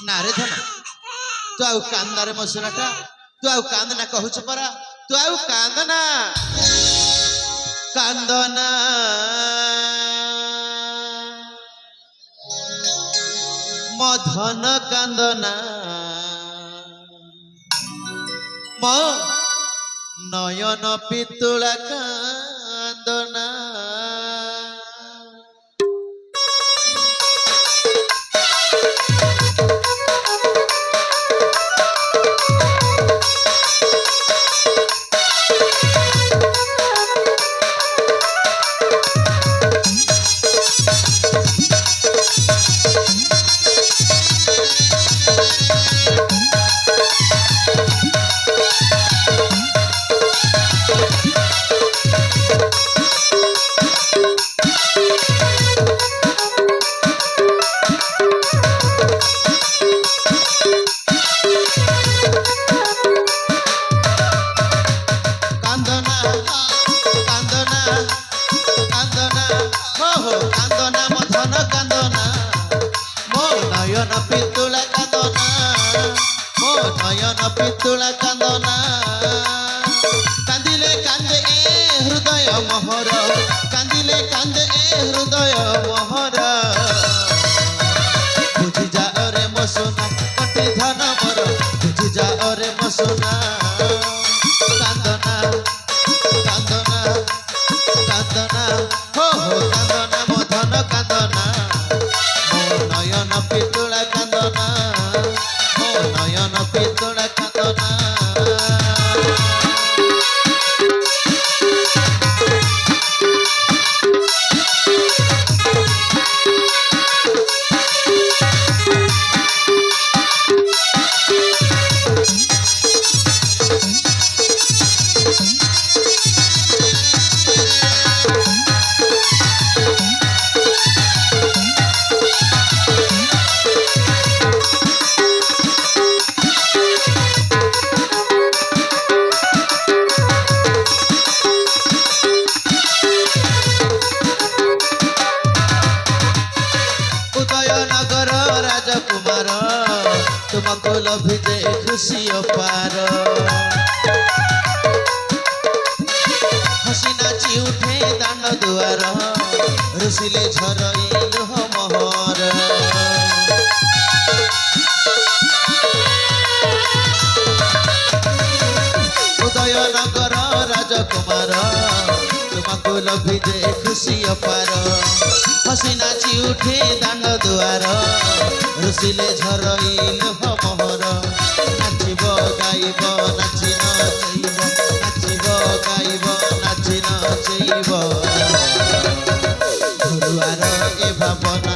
ना रे धन तू आउ कांदा रे मसुराटा तू आउ कांदना कहूच परा तू आउ कांदना कांदना मधन कांदना म नयन पितुला कांदना पितुला कांदना मो नयन पितुला कांदना कांदिले कांदे ए हृदय मोहर कांदिले कांदे ए हृदय मोहर बुझी जा रे मो सोना कटी धन मोर बुझी जा रे मो सोना कांदना कांदना कांदना हो हो कांदना मो धन कांदना मो नयन पितुला कांदना मो नयन पितुला कांदना राजकुमार तुमको लभिजे खुशी अपार हसी नाची उठे दान दुआर रुसिले झरई लुह मोहर उदयनगर राजकुमार तुमको लभिजे खुशी अपार हसी नाची उठे दान दुआर रुसिले झरई लुह मोहर नाचिब गाइब नाचि नचैब नाचिब गाइब नाचि नचैब गुरुआर ए भावना